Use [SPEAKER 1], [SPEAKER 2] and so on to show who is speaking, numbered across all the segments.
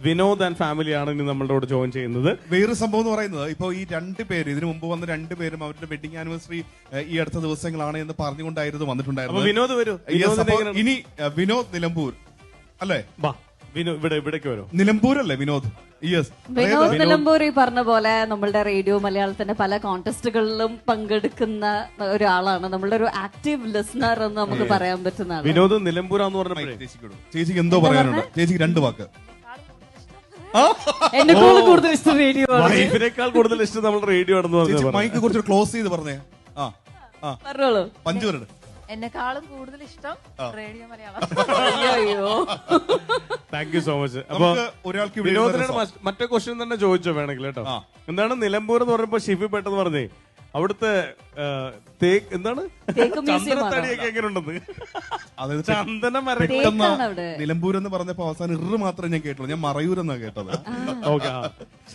[SPEAKER 1] Vinod and ഫാമിലിയാണ് ഇനി നമ്മളുടെ കൂടെ ജോയിൻ ചെയ്യുന്നത്.
[SPEAKER 2] വേറൊരു സംഭവം എന്ന് പറയുന്നത് ഇപ്പൊ ഈ രണ്ടുപേര് ഇതിനു മുമ്പ് വന്ന രണ്ടുപേരും അവരുടെ വെഡിങ് ആനിവേഴ്സറി ഈ അടുത്ത ദിവസങ്ങളാണ് എന്ന് പറഞ്ഞുകൊണ്ടായിരുന്നു വന്നിട്ടുണ്ടായിരുന്നത്.
[SPEAKER 1] വിനോദ് വരൂ.
[SPEAKER 2] ഇനി വിനോദ് നിലമ്പൂർ അല്ലേ?
[SPEAKER 1] ഇവിടേക്ക് വരും.
[SPEAKER 2] നിലമ്പൂരല്ലേ വിനോദ്? യെസ്,
[SPEAKER 3] വിനോദ് നിലമ്പൂർ ഈ പറഞ്ഞ പോലെ നമ്മളുടെ റേഡിയോ മലയാളത്തിന്റെ പല കോntestകളിലും പങ്കെടുക്കുന്ന ഒരാളാണ്. നമ്മളുടെ ഒരു ആക്റ്റീവ് ലിസണർ എന്ന് നമുക്ക് പറയാൻ പറ്റുന്ന
[SPEAKER 1] വിനോദ് നിലമ്പൂരാന്ന് പറഞ്ഞപ്പോഴേ
[SPEAKER 2] ചേച്ചിക്ക് എന്തോ പറയാനുണ്ട്. ചേച്ചിക്ക് രണ്ട് വാക്ക്.
[SPEAKER 3] എന്നെക്കാളും കൂടുതൽ ഇഷ്ടം റേഡിയോ
[SPEAKER 1] വൈഫിനേക്കാൾ കൂടുതൽ ഇഷ്ടം നമ്മുടെ റേഡിയോ ആണെന്ന് പറഞ്ഞു.
[SPEAKER 2] മൈക്ക് കുറച്ച് ക്ലോസ് ചെയ്ത് പറഞ്ഞേ.
[SPEAKER 3] പറഞ്ഞോളൂ.
[SPEAKER 2] പഞ്ചുവരുണ്ട്.
[SPEAKER 4] എന്നെക്കാളും കൂടുതൽ ഇഷ്ടം റേഡിയോ മലയാളം.
[SPEAKER 3] അയ്യോ,
[SPEAKER 1] താങ്ക് യു സോ മച്ച്. അപ്പൊ
[SPEAKER 2] ഒരാൾക്ക്
[SPEAKER 1] വിനോദിനോട് മറ്റേ ക്വസ്റ്റ്യൻ തന്നെ ചോദിച്ചോ വേണമെങ്കിൽ കേട്ടോ. എന്താണ് നിലമ്പൂർ എന്ന് പറയുമ്പോ ഷിഫി പെട്ടെന്ന് പറഞ്ഞേ അവിടുത്തെ എന്താണ് ചന്ദനത്തടിയൊക്കെ എങ്ങനെ ഉണ്ടെന്ന്.
[SPEAKER 2] അതായത്
[SPEAKER 1] ചന്ദന
[SPEAKER 2] നിലമ്പൂർ എന്ന് പറഞ്ഞപ്പോ അവസാനം ഇറ് മാത്രമേ ഞാൻ കേട്ടുള്ളൂ. ഞാൻ മറയൂരെന്നാ കേട്ടത്.
[SPEAKER 1] ഓക്കെ,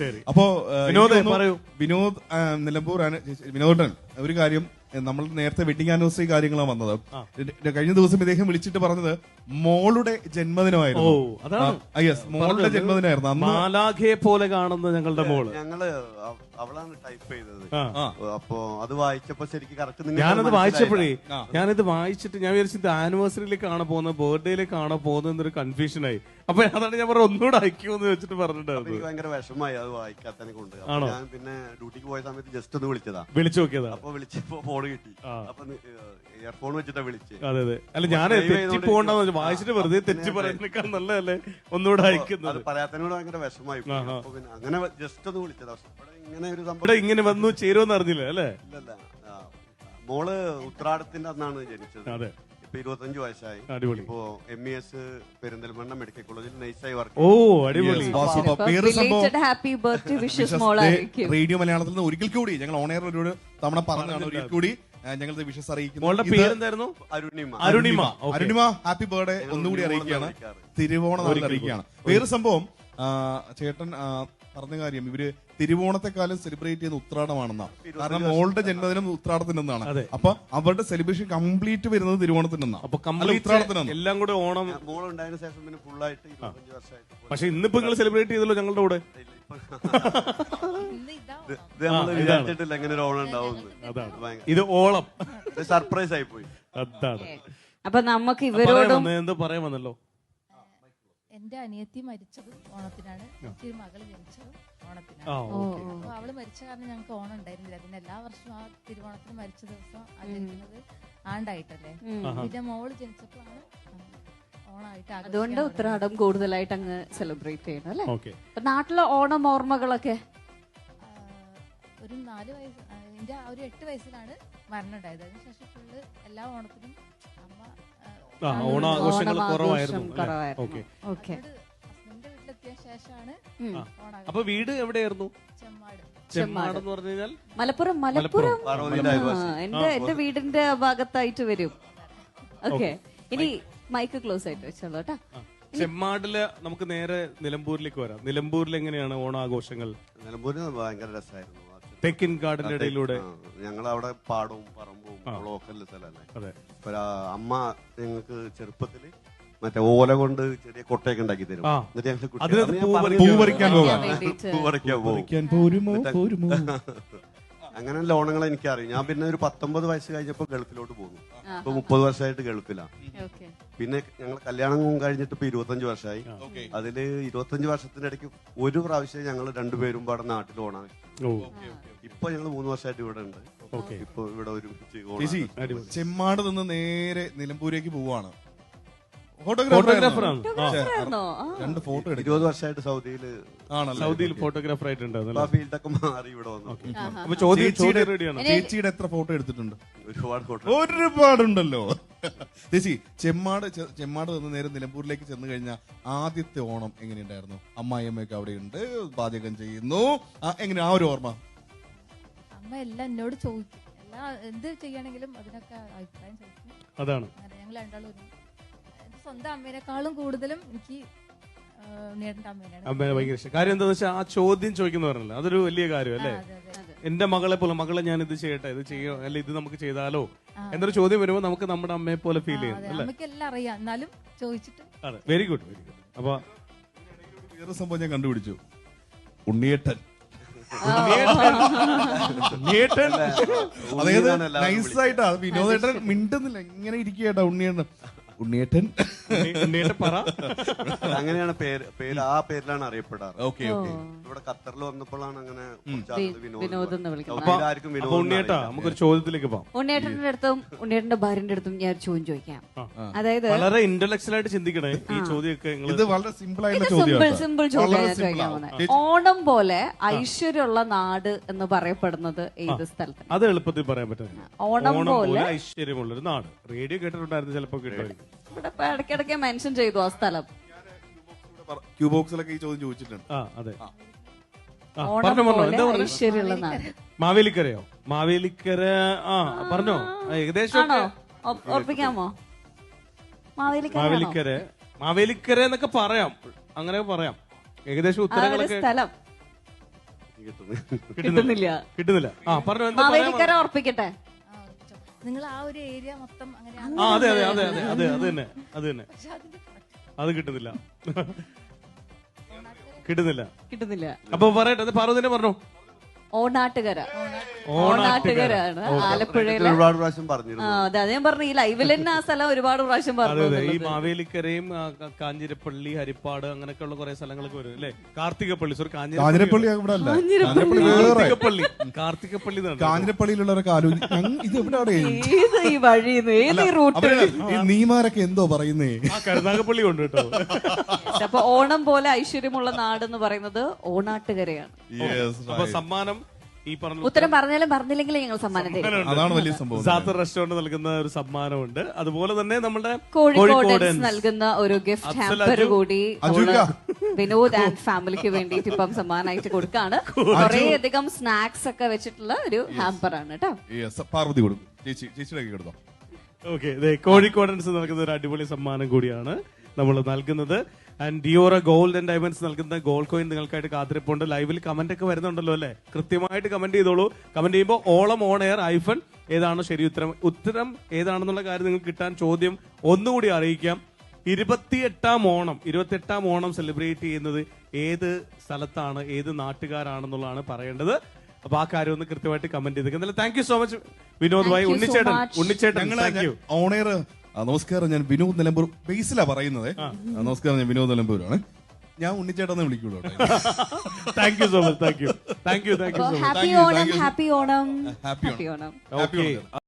[SPEAKER 1] ശരി.
[SPEAKER 2] അപ്പോ
[SPEAKER 1] വിനോദ് പറയൂ.
[SPEAKER 2] വിനോദ് നിലമ്പൂർ വിനോദൻ ഒരു കാര്യം, നമ്മൾ നേരത്തെ വെഡിങ് ആനിവേഴ്സറി കാര്യങ്ങളാണ് വന്നത്. കഴിഞ്ഞ ദിവസം ഇദ്ദേഹം വിളിച്ചിട്ട് പറഞ്ഞത് മോളുടെ ജന്മദിനമായിരുന്നു. യെസ്, മോളുടെ ജന്മദിനമായിരുന്നു.
[SPEAKER 1] മാലാഖയെ പോലെ കാണുന്ന ഞങ്ങളുടെ മോള്.
[SPEAKER 5] ഞങ്ങള് അവളാണ് ടൈപ്പ് ചെയ്തത്. അപ്പൊ അത് വായിച്ചപ്പോ ശരിക്കും കറക്റ്റ്
[SPEAKER 1] ഞാനത് വായിച്ചപ്പോഴേ ഞാനിത് വായിച്ചിട്ട് ഞാൻ വിചാരിച്ചത് ആനിവേഴ്സറിയിലേക്കാണോ പോകുന്നത് ബർത്ത്ഡേയിലേക്കാണോ പോകുന്നത് എന്നൊരു കൺഫ്യൂഷൻ ആയി. അപ്പൊ അതാണ് ഞാൻ പറഞ്ഞ ഒന്നുകൂടെ അയക്കുമെന്ന് വെച്ചിട്ട് പറഞ്ഞിട്ടുണ്ടായിരുന്നു.
[SPEAKER 5] എനിക്ക് ഭയങ്കര വിഷമമായി അത് വായിക്കാത്തതിനെ കൊണ്ട്. ഞാൻ പിന്നെ ഡ്യൂട്ടിക്ക് പോയ സമയത്ത് ജസ്റ്റ് ഒന്ന് വിളിച്ചു നോക്കിയതാ. അപ്പൊ വിളിച്ചപ്പോ ഫോൺ കിട്ടി. അപ്പൊ ഇയർഫോൺ വെച്ചിട്ടാ വിളിച്ച്.
[SPEAKER 1] അതെ അതെ, അല്ല ഞാൻ തെറ്റി പോകണ്ടെന്ന് വായിച്ചിട്ട് വെറുതെ തെറ്റി പറയുന്നേക്കാൾ നല്ലതല്ലേ ഒന്നുകൂടെ അയക്കുന്നത്.
[SPEAKER 5] പറയാത്തതിനോട് ഭയങ്കര വിഷമായി. പിന്നെ അങ്ങനെ ജസ്റ്റ് ഒന്ന് വിളിച്ചതാ. ഇങ്ങനെ ഒരു
[SPEAKER 1] സംഭവം ഇങ്ങനെ വന്നു ചേരുമെന്ന് അറിഞ്ഞില്ല അല്ലേ?
[SPEAKER 5] ഇല്ലല്ല, മോള് ഉത്രാടത്തിന്റെ അന്നാണ് ജനിച്ചത്.
[SPEAKER 1] അതെ,
[SPEAKER 5] ഇപ്പൊ 25 വയസ്സായി.
[SPEAKER 1] അടിപൊളി.
[SPEAKER 5] ഇപ്പോ MES പെരിന്തൽമണ്ണ മെഡിക്കൽ കോളേജിൽ നൈസായി വർക്ക്.
[SPEAKER 1] ഓ, അടിപൊളി.
[SPEAKER 2] റേഡിയോ മലയാളത്തിൽ നിന്ന് ഒരിക്കൽ കൂടി ഞങ്ങൾ ഓണയർ ഒരു തവണ പറഞ്ഞതാണ്. ഒരിക്കൽ കൂടി ഞങ്ങൾ വിഷസ് അറിയിക്കുന്നു.
[SPEAKER 1] പേരെന്തായിരുന്നു?
[SPEAKER 2] അരുണിമ ഹാപ്പി ബർത്ത്ഡേ ഒന്നുകൂടി അറിയിക്കുകയാണ്. തിരുവോണ നാളിൽ അറിയിക്കുകയാണ്. വേറെ സംഭവം ചേട്ടൻ പറഞ്ഞ കാര്യം, ഇവര് തിരുവോണത്തെക്കാലം സെലിബ്രേറ്റ് ചെയ്യുന്ന ഉത്രാടമാണെന്നാ. കാരണം മോളുടെ ജന്മദിനം ഉത്രാടത്തിനെന്നാണ്. അപ്പൊ അവരുടെ സെലിബ്രേഷൻ കംപ്ലീറ്റ് വരുന്നത് തിരുവോണത്തിനെന്നാണ്.
[SPEAKER 1] അപ്പൊ ഉത്രാടത്തിനാണ് എല്ലാം കൂടെ ഓണം.
[SPEAKER 5] മോളുണ്ടായതിനു ശേഷം പിന്നെ ഫുള്ളായിട്ട് 25 വർഷമായിട്ട്.
[SPEAKER 1] പക്ഷെ ഇന്നിപ്പോ നിങ്ങൾ സെലിബ്രേറ്റ് ചെയ്തല്ലോ ഞങ്ങളുടെ കൂടെ.
[SPEAKER 5] വിചാരിച്ചിട്ടില്ല എങ്ങനെ ഒരു ഓണം ഉണ്ടാവും.
[SPEAKER 1] ഇത് ഓളം
[SPEAKER 5] സർപ്രൈസ് ആയി പോയി.
[SPEAKER 1] അതാണ്.
[SPEAKER 3] അപ്പൊ നമുക്ക് ഇവരോടും
[SPEAKER 1] എന്തോ പറയാൻ വന്നല്ലോ.
[SPEAKER 4] എന്റെ അനിയത്തി മരിച്ചത് ഓണത്തിനാണ്. എനിക്ക് ഒരു മകള് ജനിച്ചത് ഓണത്തിനാണ്. അപ്പൊ അവള് മരിച്ച കാരണം ഞങ്ങൾക്ക് ഓണം ഉണ്ടായിരുന്നില്ല. പിന്നെ എല്ലാ വർഷവും ആ തിരുവോണത്തിന് മരിച്ച ദിവസം ആചരിക്കുന്നത് ആണ്ടായിട്ടല്ലേ. പിന്നെ മോള് ജനിച്ചപ്പോഴാണ് ഓണമായിട്ട്.
[SPEAKER 3] അതുകൊണ്ട് ഉത്രാടം കൂടുതലായിട്ട് അങ്ങ് സെലിബ്രേറ്റ് ചെയ്യണം അല്ലേ? അപ്പൊ നാട്ടിലെ ഓണം ഓർമ്മകളൊക്കെ
[SPEAKER 4] ഒരു 4 വയസ്സ്, എന്റെ ഒരു 8 വയസ്സിലാണ് മരണം ഉണ്ടായത്. അതിനുശേഷം ഫുള്ള് എല്ലാ ഓണത്തിനും
[SPEAKER 1] ഓണാഘോഷങ്ങൾ കുറവായിരുന്നു.
[SPEAKER 4] ഹസ്ബൻഡിന്റെ വീട്ടിലെത്തിയ ശേഷമാണ് ഓണം.
[SPEAKER 1] അപ്പൊ വീട് എവിടെയായിരുന്നു? ചെമ്മാട് എന്ന് പറഞ്ഞു കഴിഞ്ഞാൽ
[SPEAKER 3] മലപ്പുറം. എന്റെ വീടിന്റെ ഭാഗത്തായിട്ട് വരും. ഓക്കെ, ഇനി മൈക്ക് ക്ലോസ് ആയിട്ട് വെച്ചോളൂ കേട്ടോ.
[SPEAKER 1] ചെമ്മാടില് നമുക്ക് നേരെ നിലമ്പൂരിലേക്ക് വരാം. നിലമ്പൂരിൽ എങ്ങനെയാണ് ഓണാഘോഷങ്ങൾ?
[SPEAKER 5] നിലമ്പൂരിൽ ഭയങ്കര രസമായിരുന്നു.
[SPEAKER 1] തെക്കിൻ കാടിന്റെ ഇടയിലൂടെ
[SPEAKER 5] ഞങ്ങൾ അവിടെ പാടവും പറമ്പും ലോക്കൽ സ്ഥലമല്ലേ. അമ്മ ഞങ്ങൾക്ക് ചെറുപ്പത്തില് മറ്റേ ഓല കൊണ്ട് ചെറിയ കൊട്ടയൊക്കെ ഉണ്ടാക്കി തരും. അങ്ങനെ ലോണങ്ങൾ എനിക്കറിയാം. ഞാൻ പിന്നെ ഒരു 19 വയസ്സ് കഴിഞ്ഞപ്പോ ഗൾഫിലോട്ട് പോകുന്നു. ഇപ്പൊ 30 വർഷമായിട്ട് ഗൾഫിലാണ്. പിന്നെ ഞങ്ങൾ കല്യാണം കഴിഞ്ഞിട്ട് ഇപ്പൊ 25 വർഷമായി. അതില് 25 വർഷത്തിന്റെ ഇടയ്ക്ക് ഒരു പ്രാവശ്യം ഞങ്ങൾ രണ്ടുപേരും പാടെ നാട്ടിൽ ഓണാണ്. ഇപ്പൊ ഞങ്ങൾ 3 വർഷമായിട്ട് ഇവിടെ ഉണ്ട്. ഇപ്പൊ ഇവിടെ ഒരുമിച്ച്
[SPEAKER 2] ചെമ്മാട് നിന്ന് നേരെ നിലമ്പൂരേക്ക് പോവാണ്.
[SPEAKER 1] ഫോട്ടോഗ്രാഫറാണ്.
[SPEAKER 2] 2 ഫോട്ടോ എടുക്കും.
[SPEAKER 5] 20 വർഷമായിട്ട്
[SPEAKER 1] സൗദിയിൽ ഫോട്ടോഗ്രാഫർ ആയിട്ടുണ്ടായിരുന്നു.
[SPEAKER 5] ഫീൽഡൊക്കെ മാറി ഇവിടെ വന്നു.
[SPEAKER 2] ചേച്ചിയുടെ എത്ര ഫോട്ടോ എടുത്തിട്ടുണ്ട്?
[SPEAKER 5] ഒരുപാട് ഫോട്ടോ,
[SPEAKER 2] ഒരുപാടുണ്ടല്ലോ. ചേച്ചി ചെമ്മാട് നിന്ന് നേരെ നിലമ്പൂരിലേക്ക് ചെന്ന് കഴിഞ്ഞാൽ ആദ്യത്തെ ഓണം എങ്ങനെയുണ്ടായിരുന്നു? അമ്മായിയമ്മയൊക്കെ അവിടെയുണ്ട്, പാചകം ചെയ്യുന്നു. എങ്ങനെ ആ ഒരു ഓർമ്മ?
[SPEAKER 4] അമ്മ എല്ലാം എന്നോട് ചോദിക്കും. എന്ത് ചെയ്യണമെങ്കിലും അതിനൊക്കെ അഭിപ്രായം ചോദിക്കും.
[SPEAKER 1] അതാണ്
[SPEAKER 4] ഞങ്ങൾ രണ്ടാളും സ്വന്തം അമ്മേനെക്കാളും കൂടുതലും എനിക്ക്
[SPEAKER 1] അമ്മേനെ ഭയങ്കര ഇഷ്ടം. കാര്യം എന്താണെന്ന് വെച്ചാൽ ആ ചോദ്യം ചോദിക്കുന്ന പറഞ്ഞല്ലോ, അതൊരു വലിയ കാര്യം അല്ലേ? എന്റെ മകളെ പോലെ, മകളെ ഞാൻ ഇത് ചെയ്യട്ടെ, ഇത് ചെയ്യോ, അല്ലെ ഇത് നമുക്ക് ചെയ്താലോ എന്നൊരു ചോദ്യം വരുമ്പോൾ നമുക്ക് നമ്മുടെ അമ്മയെ പോലെ ഫീൽ ചെയ്യും.
[SPEAKER 4] എല്ലാം അറിയാം, എന്നാലും ചോദിച്ചിട്ട്.
[SPEAKER 1] അതെ, വെരി ഗുഡ്, വെരി ഗുഡ്. അപ്പൊ
[SPEAKER 2] വേറൊരു സംഭവം ഞാൻ കണ്ടുപിടിച്ചു. ഉണ്ണിയേട്ടൻ.
[SPEAKER 1] ഉണ്ണിയേട്ടൻ
[SPEAKER 2] അതായത് നൈസായിട്ടാ വിനോദേട്ടൻ മിണ്ടുന്നില്ല, ഇങ്ങനെ ഇരിക്കുകേട്ടാ ഉണ്ണിയേട്ടൻ. ഉണ്ണിയേട്ടൻ
[SPEAKER 1] ഉണ്ണിയേട്ടൻ പറ.
[SPEAKER 5] അങ്ങനെയാണ് പേര് ആ പേരിലാണ് അറിയപ്പെടാറ്.
[SPEAKER 2] Okay okay.
[SPEAKER 5] ഇവിടെ ഖത്തറിൽ വന്നപ്പോഴാണ് അങ്ങനെ കുറച്ച് ആളുകൾ
[SPEAKER 3] വിനോദ് എന്ന് വിളിക്കുന്നത്.
[SPEAKER 5] സൗദിയിൽ ആർക്കും
[SPEAKER 1] അപ്പൊ
[SPEAKER 5] വിനോദം
[SPEAKER 1] ഉണ്ണിയേട്ടാ നമുക്കൊരു ചോദ്യത്തിലേക്ക് പോവാം.
[SPEAKER 3] ഉണ്ണിയേട്ടന്റെ അടുത്തും ഉണ്ണിയേട്ടന്റെ ഭാര്യന്റെ അടുത്തും ഞാൻ ഒരു ചോദ്യം ചോദിക്കാം. അതായത്
[SPEAKER 1] വളരെ ഇന്റലക്ച്വൽ ആയിട്ട് ചിന്തിക്കണേ ഈ ചോദ്യമൊക്കെ നിങ്ങള്.
[SPEAKER 2] ഇത് വളരെ സിമ്പിൾ ആയിട്ടുള്ള
[SPEAKER 3] സിമ്പിൾ
[SPEAKER 2] ചോദ്യമാണ്.
[SPEAKER 3] സിമ്പിൾ ചോദ്യം ഞാൻ ചോദിക്കാൻ പോകുന്നത്. ഓണം പോലെ ഐശ്വര്യമുള്ള നാട് എന്ന് പറയപ്പെടുന്നത് ഏത് സ്ഥലത്താണ്?
[SPEAKER 1] അത് എളുപ്പത്തിൽ പറയാൻ പറ്റും.
[SPEAKER 3] ഓണം പോലെ
[SPEAKER 1] ഐശ്വര്യമുള്ളൊരു നാട്. റേഡിയോ കേട്ടിട്ടുണ്ടായിരുന്നു, ചിലപ്പോ കിട്ടുമായിരിക്കും.
[SPEAKER 3] ഇവിടെ ഇപ്പൊ ഇടയ്ക്കിടയ്ക്ക് മെൻഷൻ ചെയ്തു ആ സ്ഥലം.
[SPEAKER 2] ക്യൂ ബോക്സിലൊക്കെ ഈ ചോദ്യം ചോദിച്ചിട്ടുണ്ട്.
[SPEAKER 1] ആ അതെ.
[SPEAKER 3] ഓണം
[SPEAKER 1] പറഞ്ഞോ
[SPEAKER 3] പോലെ
[SPEAKER 1] എന്താ പറഞ്ഞു?
[SPEAKER 3] ഐശ്വര്യമുള്ള നാട്
[SPEAKER 1] മാവേലിക്കരയോ? മാവേലിക്കര. ആ പറഞ്ഞോ, ഏകദേശം
[SPEAKER 3] ആണോ? ഓർപ്പിക്കാമോ?
[SPEAKER 1] മാവേലിക്കര. മാവേലിക്കര എന്നൊക്കെ പറയാം, അങ്ങനെ പറയാം. ഏകദേശം ഉത്തരങ്ങളൊക്കെ
[SPEAKER 3] സ്ഥലം
[SPEAKER 5] കിട്ടുന്നത്.
[SPEAKER 3] കിട്ടുന്നില്ല.
[SPEAKER 1] ആ പറഞ്ഞോ, എന്താ പറയാ?
[SPEAKER 3] മാവേലിക്കര ഉറപ്പിക്കട്ടെ.
[SPEAKER 4] നിങ്ങൾ ആ ഒരു ഏരിയ മൊത്തം അങ്ങനെ
[SPEAKER 1] ആ അതെ അതെ അതെ അതെ അതെ അത് തന്നെ അത് തന്നെ. അത് കിട്ടുന്നില്ല.
[SPEAKER 3] കിട്ടുന്നില്ല.
[SPEAKER 1] അപ്പൊ പറയട്ടെ, അത് പാർവതിനെ പറഞ്ഞോ.
[SPEAKER 3] ഓണാട്ടുകര. ഓണാട്ടുകരാണ് ആലപ്പുഴയിലെ.
[SPEAKER 5] ഒരുപാട് പ്രാവശ്യം പറഞ്ഞിരുന്നു.
[SPEAKER 3] അതെ അത് ഞാൻ പറഞ്ഞു. ഈ ലൈവിൽ തന്നെ ആ സ്ഥലം ഒരുപാട് പ്രാവശ്യം
[SPEAKER 1] അതെ
[SPEAKER 3] പറഞ്ഞു.
[SPEAKER 1] അതെ. ഈ മാവേലിക്കരയും കാഞ്ഞിരപ്പള്ളി, ഹരിപ്പാട് അങ്ങനെയൊക്കെയുള്ള കുറെ സ്ഥലങ്ങളൊക്കെ വരും അല്ലേ? കാർത്തികപ്പള്ളി. സോറി,
[SPEAKER 2] കാഞ്ഞിരപ്പള്ളി ഇവിടെ അല്ല, കാഞ്ഞിരപ്പള്ളി വേറെ.
[SPEAKER 1] കാർത്തികപ്പള്ളി
[SPEAKER 2] കാഞ്ഞിരപ്പള്ളിയിലുള്ളവരൊക്കെ ആലോചിക്കും ഇത് എവിടെയാണ്
[SPEAKER 3] ഏത് ഈ വഴി, ഏത് ഈ റൂട്ട്?
[SPEAKER 2] ഈ നീമാരൊക്കെ എന്തോ പറയുന്നേ.
[SPEAKER 1] ആ കരുനാഗപ്പള്ളി ഉണ്ട് കേട്ടോ.
[SPEAKER 3] അപ്പൊ ഓണം പോലെ ഐശ്വര്യമുള്ള നാട് എന്ന് പറയുന്നത് ഓണാട്ടുകരയാണ്.
[SPEAKER 1] അപ്പൊ സമ്മാനം ഈ പറഞ്ഞ
[SPEAKER 3] ഉത്തരം പറഞ്ഞാലും പറഞ്ഞില്ലെങ്കിലും ഞങ്ങൾ സമ്മാനം തരും.
[SPEAKER 2] അതാണ് വലിയ സംഭവം.
[SPEAKER 1] സാത്തർ റെസ്റ്റോറന്റ് നൽകുന്ന ഒരു സമ്മാനമുണ്ട്. അതുപോലെ തന്നെ നമ്മുടെ
[SPEAKER 3] കോഴിക്കോട് നൽകുന്ന ഒരു ഗിഫ്റ്റ് ഹാമ്പർ കൂടി വിനോദ് ആൻഡ് ഫാമിലിക്ക് വേണ്ടിയിട്ട് ഇപ്പം സമ്മാനമായിട്ട് കൊടുക്കാണ്. കുറേയധികം സ്നാക്സ് ഒക്കെ വെച്ചിട്ടുള്ള ഒരു ഹാമ്പർ ആണ് കേട്ടോ.
[SPEAKER 2] പാർവതി കൊടുക്കും, ചേച്ചിയുടെ കൊടുത്തോ.
[SPEAKER 1] ഓക്കെ, കോഴിക്കോടൻസ് നൽകുന്ന ഒരു അടിപൊളി സമ്മാനം കൂടിയാണ് നമ്മൾ നൽകുന്നത്. And Deora gold and diamonds നൽകുന്ന ഗോൾഡ് കോയിൻ നിങ്ങൾക്കായിട്ട് കാത്തിരിപ്പുണ്ട്. ലൈവിൽ കമന്റ് ഒക്കെ വരുന്നുണ്ടല്ലോ അല്ലെ? കൃത്യമായിട്ട് കമന്റ് ചെയ്തോളൂ. കമന്റ് ചെയ്യുമ്പോൾ ഓളം ഓൺ എയർ ഐഫൺ ഏതാണ് ശരി ഉത്തരം ഏതാണെന്നുള്ള കാര്യം നിങ്ങൾക്ക് കിട്ടാൻ ചോദ്യം ഒന്നുകൂടി അറിയിക്കാം. 28ാം ഓണം സെലിബ്രേറ്റ് ചെയ്യുന്നത് ഏത് സ്ഥലത്താണ്, ഏത് നാട്ടുകാരാണെന്നുള്ളതാണ് പറയേണ്ടത്. അപ്പൊ ആ കാര്യം ഒന്ന് കൃത്യമായിട്ട് കമന്റ് ചെയ്തേക്കും. എന്തായാലും thank you so much Vinod ഭായി. ഉണ്ണിച്ചേട്ടൻ താങ്ക് യു.
[SPEAKER 2] ഓണയർ നമസ്കാരം, ഞാൻ വിനോദ് നിലമ്പൂർ ബേസിലാ പറയുന്നത്. നമസ്കാരം, ഞാൻ വിനോദ് നിലമ്പൂരാണ്. ഞാൻ ഉണ്ണിച്ചേട്ടനെ വിളിക്കുള്ളൂ.
[SPEAKER 1] Thank you so much. Thank you so much.
[SPEAKER 3] Happy Onam.
[SPEAKER 2] Happy Onam.
[SPEAKER 1] Okay.